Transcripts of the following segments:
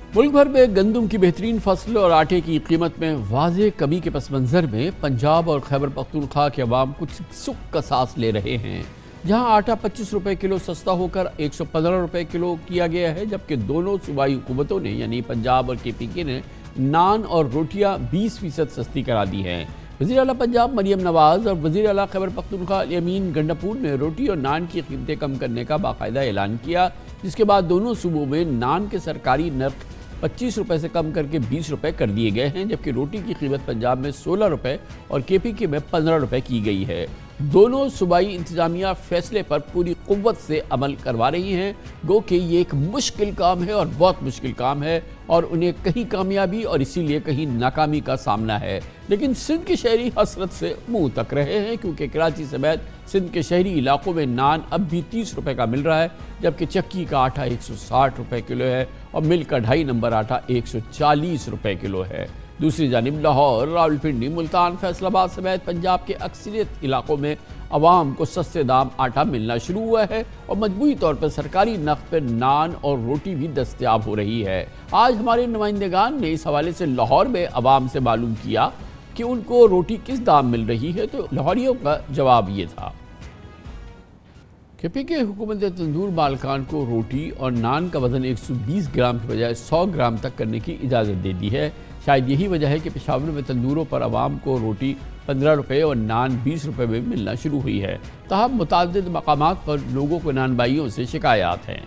मुल्क भर में गंदम की बेहतरीन फसल और आटे की कीमत में वाज़ेह कमी के पस मंज़र में पंजाब और खैबर पख्तूनख्वा के अवाम कुछ सुख का सांस ले रहे हैं। जहां आटा 25 रुपए किलो सस्ता होकर 115 रुपए किलो किया गया है, जबकि दोनों सूबाई हुकूमतों ने यानी पंजाब और KPK ने नान और रोटियां 20% सस्ती करा दी हैं। वज़ीर आला पंजाब मरियम नवाज़ और वज़ीर आला खैबर पख्तूनख्वा यामीन गंडापुर ने रोटी और नान की कीमतें कम करने का बाकायदा ऐलान किया, जिसके बाद दोनों सूबों में नान के सरकारी नर्ख 25 रुपए से कम करके 20 रुपए कर दिए गए हैं, जबकि रोटी की कीमत पंजाब में 16 रुपए और KPK में 15 रुपए की गई है। दोनों सूबाई इंतजामिया फैसले पर पूरी कुव्वत से अमल करवा रही हैं। गो कि ये एक मुश्किल काम है और बहुत मुश्किल काम है और उन्हें कहीं कामयाबी और इसीलिए कहीं नाकामी का सामना है। लेकिन सिंध के शहरी हसरत से मुंह तक रहे हैं, क्योंकि कराची समेत सिंध के शहरी इलाकों में नान अब भी 30 रुपए का मिल रहा है, जबकि चक्की का आटा 160 रुपए किलो है और मिल का 2.5 नंबर आटा 140 रुपए किलो है। दूसरी जानिब लाहौर, रावलपिंडी, मुल्तान, फैसलाबाद समेत पंजाब के अक्सरियत इलाकों में अवाम को सस्ते दाम आटा मिलना शुरू हुआ है और मजबूरी तौर पर सरकारी नक़द पर नान और रोटी भी दस्तयाब हो रही है। आज हमारे नुमाइंदगान ने इस हवाले से लाहौर में अवाम से मालूम किया कि उनको रोटी किस दाम मिल रही है, तो लाहौरियों का जवाब ये था। KPK हुकूमत ने तंदूर मालकान को रोटी और नान का वज़न 120 ग्राम की बजाय 100 ग्राम तक करने की इजाज़त दे दी है। शायद यही वजह है कि पेशावर में तंदूरों पर आवाम को रोटी 15 रुपये और नान 20 रुपये में मिलना शुरू हुई है। ताहम मुतादिद मकामात पर लोगों को नान बाइयों से शिकायत हैं।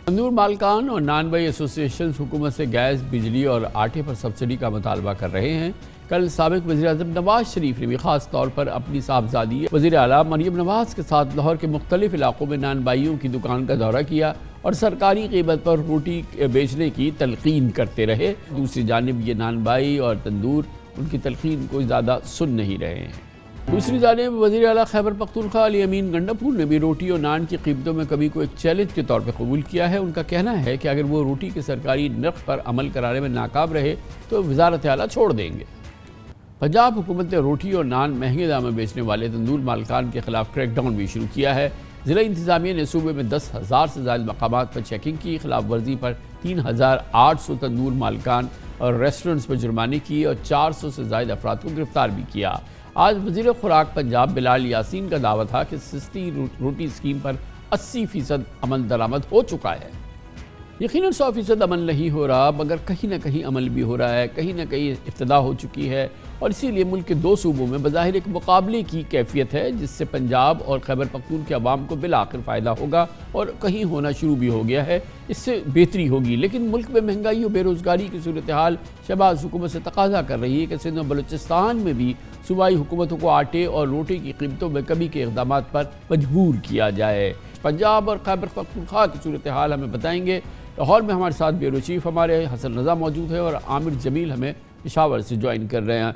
तंदूर मालकान और नान बाई एसोसिएशन हुकूमत से गैस, बिजली और आटे पर सब्सिडी का मुतालबा कर रहे हैं। कल साबिक वज़ीर-ए-आज़म नवाज शरीफ ने भी ख़ास तौर पर अपनी साहबजादी वज़ीर आला मरियम नवाज़ के साथ लाहौर के मुख्तलिफ इलाकों में नान बाइयों की दुकान का दौरा किया और सरकारी कीमत पर रोटी बेचने की तलकीन करते रहे। दूसरी जानिब ये नान बाई और तंदूर उनकी तलकीन को ज़्यादा सुन नहीं रहे हैं। दूसरी जानिब वज़ीर आला खैबर पख्तूनख्वा यामीन गंडापुर ने भी रोटी और नान की कीमतों में कमी को एक चैलेंज के तौर पर कबूल किया है। उनका कहना है कि अगर वो रोटी के सरकारी नर्ख पर अमल कराने में नाकाम रहे तो वज़ारत आला छोड़ देंगे। पंजाब हुकूमत ने रोटी और नान महंगे दाम में बेचने वाले तंदूर मालकान के खिलाफ क्रैकडाउन भी शुरू किया है। ज़िला इंतज़ामिया ने सूबे में 10,000 से ज़ायद मकामात पर चेकिंग की, खिलाफ वर्जी पर 3,800 तंदूर मालकान और रेस्टोरेंट्स पर जुर्माने किए और 400 से ज़ायद अफराद को गिरफ्तार भी किया। आज वज़ीर खुराक पंजाब बिलाल यासीन का दावा था कि सस्ती रोटी स्कीम पर 80% अमल दरामद हो चुका है। यकीनन 100% अमल नहीं हो रहा, मगर कहीं ना कहीं अमल भी हो रहा है, कहीं ना कहीं इब्तिदा हो चुकी है और इसीलिए मुल्क के दो सूबों में बज़ाहिर एक मुकाबले की कैफियत है, जिससे पंजाब और खैबर पख्तून के अवाम को बिलाखिर फ़ायदा होगा और कहीं होना शुरू भी हो गया है, इससे बेहतरी होगी। लेकिन मुल्क में महंगाई और बेरोज़गारी की सूरत हाल शहबाज हुकूमत से तकाजा कर रही है कि सिंध और बलूचिस्तान में भी सूबाई हुकूमतों को आटे और रोटी की कीमतों में कमी के इक़दाम पर मजबूर किया जाए। पंजाब और खैबर पख्तूनख्वा की सूरत हाल हमें बताएंगे। लाहौर में हमारे साथ ब्यूरो चीफ हमारे हसन रज़ा मौजूद है और आमिर जमील हमें पेशावर से ज्वाइन कर रहे हैं।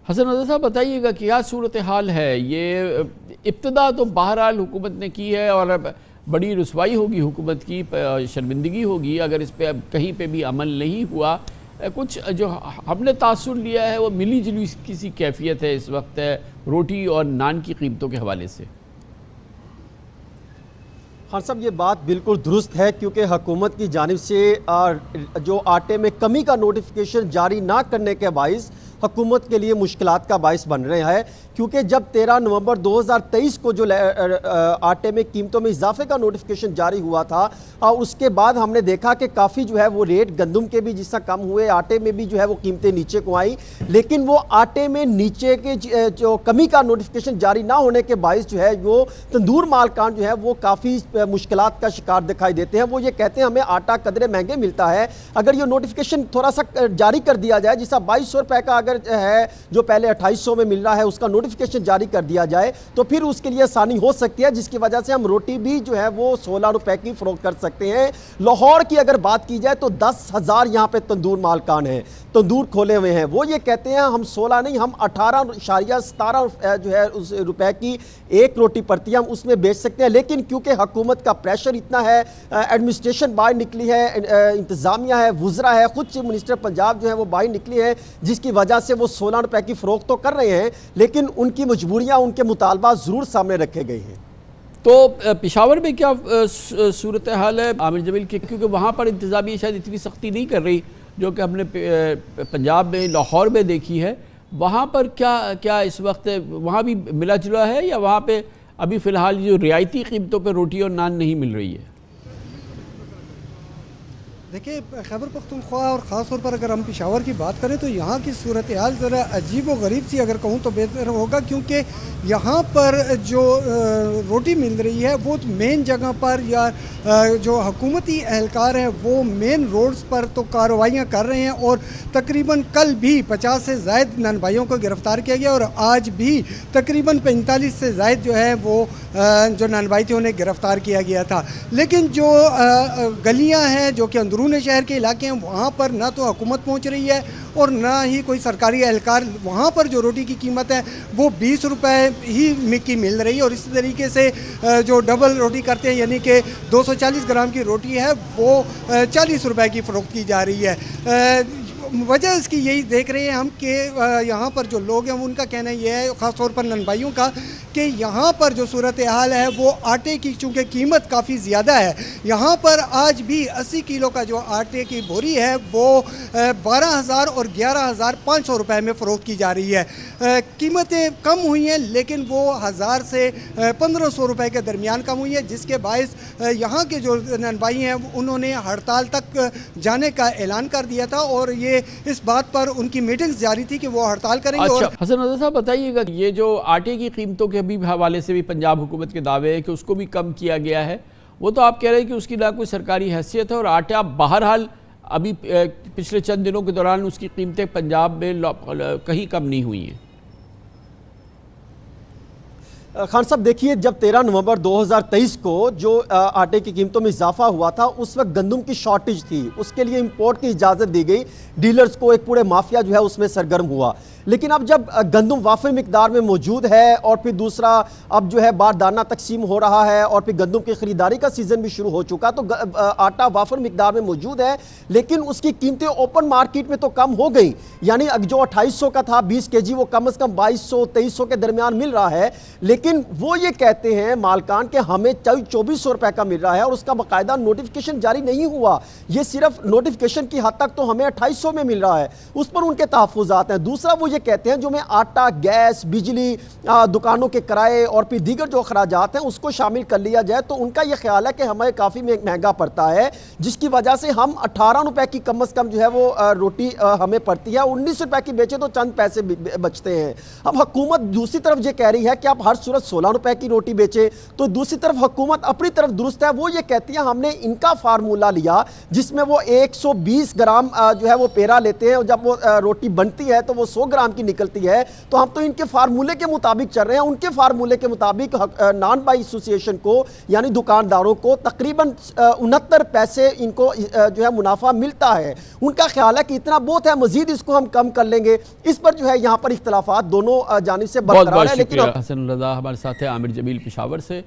हसन रज़ा साहब बताइएगा कि क्या सूरत हाल है। ये इब्तिदा तो बहरहाल हुकूमत ने की है और अब बड़ी रुसवाई होगी, हुकूमत की शर्मिंदगी होगी अगर इस पर कहीं पे भी अमल नहीं हुआ। कुछ जो हमने तासुर लिया है वो मिली जुली किसी कैफियत है इस वक्त रोटी और नान की कीमतों के हवाले से। हाँ साहब, ये बात बिल्कुल दुरुस्त है, क्योंकि हुकूमत की जानिब से जो आटे में कमी का नोटिफिकेशन जारी ना करने के बाइस हुकूमत के लिए मुश्किलात का बाइस बन रहा है। क्योंकि जब 13 नवंबर 2023 को जो आटे में कीमतों में इजाफे का नोटिफिकेशन जारी हुआ था, उसके बाद हमने देखा कि काफ़ी जो है वो रेट गंदम के भी जिससे कम हुए, आटे में भी जो है वो कीमतें नीचे को आई। लेकिन वो आटे में नीचे के जो कमी का नोटिफिकेशन जारी ना होने के बाइस जो है वो तंदूर मालकान जो है वो काफ़ी मुश्किलात का शिकार दिखाई देते हैं। वो ये कहते हैं हमें आटा कदरे महंगे मिलता है, अगर ये नोटिफिकेशन थोड़ा सा जारी कर दिया जाए, जिसका 2200 रुपये का अगर है जो पहले 2800 में मिल रहा है उसका नोटिफिकेशन जारी कर दिया जाए तो फिर उसके लिए आसानी हो सकती है, जिसकी वजह से हम रोटी भी जो है वो 16 रुपए की फरोख्त कर सकते हैं। लाहौर की अगर बात की जाए तो 10,000 यहाँ पे तंदूर मालकान हैं, तंदूर खोले हुए हैं। वो ये कहते हैं हम 16 नहीं, हम 18.17 जो है उस रुपए की एक रोटी पड़ती है, हम उसमें बेच सकते हैं। लेकिन क्योंकि हुकूमत का प्रेशर इतना है, एडमिनिस्ट्रेशन बाहर निकली है, इंतजामिया है, वुज़रा है, खुद चीफ मिनिस्टर पंजाब जो है वो बाहर निकली है, जिसकी वजह से वो 16 रुपए की फरोख्त तो कर रहे हैं, लेकिन उनकी मजबूरियां, उनके मुतालबा ज़रूर सामने रखे गए हैं। تو پشاور میں کیا صورتحال ہے عامر جمیل کی، کیونکہ وہاں پر انتظامیہ شاید اتنی سختی نہیں کر رہی جو کہ ہم نے پنجاب میں لاہور میں دیکھی ہے، وہاں پر کیا اس وقت وہاں بھی ملا جلا ہے یا وہاں پہ ابھی فی الحال جو رعایتی قیمتوں پہ روٹی اور نان نہیں مل رہی ہے؟ دیکھیں خیبر پختونخوا اور خاص طور پر اگر ہم پشاور کی بات کریں تو یہاں کی صورتحال ذرا عجیب و غریب سی اگر کہوں تو بہتر ہوگا، کیونکہ یہاں پر جو روٹی مل رہی ہے وہ مین جگہ پر یا جو حکومتی اہلکار ہیں وہ مین روڈز پر تو کارروائیاں کر رہے ہیں، اور تقریباً کل بھی 50 سے زائد نان بھائیوں کو گرفتار کیا گیا، اور آج بھی تقریباً 45 سے زائد جو ہے وہ جو نان بھائی تھے انہیں گرفتار کیا گیا تھا۔ لیکن جو گلیاں ہیں جو کہ اندرون شہر کے علاقے ہیں وہاں پر نہ تو حکومت پہنچ رہی ہے اور نہ ہی کوئی سرکاری اہلکار، وہاں پر جو روٹی کی قیمت ہے وہ 20 روپے ہی کی مل رہی ہے، اور اسی طریقے سے جو ڈبل روٹی کرتے ہیں یعنی کہ 240 گرام کی روٹی ہے وہ 40 روپے کی فروخت کی جا رہی ہے۔ وجہ اس کی یہی دیکھ رہے ہیں ہم کہ یہاں پر جو لوگ ہیں ان کا کہنا یہ ہے، خاص طور پر نان بھائیوں کا، کہ یہاں پر جو صورتحال ہے وہ آٹے کی چونکہ قیمت کافی زیادہ ہے، یہاں پر آج بھی 80 کلو کا جو آٹے کی بوری ہے وہ 12,000 اور 11,500 روپے میں فروخت کی جا رہی ہے۔ قیمتیں کم ہوئی ہیں لیکن وہ 1000 سے 1500 روپے کے درمیان کم ہوئی ہے، جس کے باعث یہاں کے جو نان بھائی ہیں انہوں نے ہڑتال تک جانے کا اعلان کر دیا تھا، اور یہ اس بات پر ان کی میٹنگز جاری تھی کہ وہ ہڑتال کریں گے۔ اچھا حسن رضا صاحب بتائیے گا، یہ جو آٹے کی قیمتوں کے ابھی حوالے سے بھی پنجاب حکومت کے دعوے ہیں کہ اس کو بھی کم کیا گیا ہے، وہ تو آپ کہہ رہے ہیں کہ اس کی نہ کوئی سرکاری حیثیت ہے، اور آٹا بہرحال ابھی پچھلے چند دنوں کے دوران اس کی قیمتیں پنجاب میں کہیں کم نہیں ہوئی ہیں۔ خان صاحب دیکھیے، جب 13 نومبر 2023 کو جو آٹے کی قیمتوں میں اضافہ ہوا تھا اس وقت گندم کی شارٹیج تھی، اس کے لیے امپورٹ کی اجازت دی گئی، ڈیلرز کو ایک پورے مافیا جو ہے اس میں سرگرم ہوا، لیکن اب جب گندم وافر مقدار میں موجود ہے اور پھر دوسرا اب جو ہے باردانہ تقسیم ہو رہا ہے اور پھر گندم کی خریداری کا سیزن بھی شروع ہو چکا، تو آٹا وافر مقدار میں موجود ہے لیکن اس کی قیمتیں اوپن مارکیٹ میں تو کم ہو گئی، یعنی جو 2800 کا تھا 20 kg وہ کم از کم 2200-2300 کے درمیان مل رہا ہے، لیکن وہ یہ کہتے ہیں مالکان کہ ہمیں 2400 روپے کا مل رہا ہے اور اس کا باقاعدہ نوٹیفیکیشن جاری نہیں ہوا، یہ صرف نوٹیفیکیشن کی حد تک تو ہمیں 2800 میں مل رہا ہے، اس پر ان کے تحفظات ہیں۔ دوسرا وہ یہ کہتے ہیں جو میں آٹا، گیس، بجلی، دکانوں کے کرائے اور پھر دیگر جو اخراجات ہیں اس کو شامل کر لیا جائے تو ان کا یہ خیال ہے کہ ہمیں کافی مہنگا پڑتا ہے، جس کی وجہ سے ہم 18 روپے کی کم از کم جو ہے وہ روٹی ہمیں پڑتی ہے، 19 روپے کی بیچے تو چند پیسے بچتے ہیں۔ اب حکومت دوسری طرف یہ کہہ رہی ہے کہ آپ ہر صورت 16 روپے کی روٹی بیچے، تو دوسری طرف حکومت اپنی طرف درست ہے، وہ یہ کہتی ہے ہم نے ان کا فارمولہ لیا جس میں وہ 120 گرام جو ہے وہ پیرا لیتے ہیں اور جب وہ روٹی بنتی ہے تو وہ 100 گرام کی نکلتی ہے، تو ہم تو ان کے فارمولے کے مطابق چل رہے ہیں۔ ان کے فارمولے کے مطابق نان بائی ایسوسییشن کو یعنی دکانداروں کو تقریباً 69 پیسے ان کو جو ہے منافع ملتا ہے، ان کا خیال ہے کہ اتنا بہت ہے، مزید اس کو ہم کم کر لیں گے، اس پر جو ہے یہاں پر اختلافات دونوں جانب سے برقرار ہے۔ لیکن حسن رضا ہمارے ساتھ ہے عامر جمیل پشاور سے۔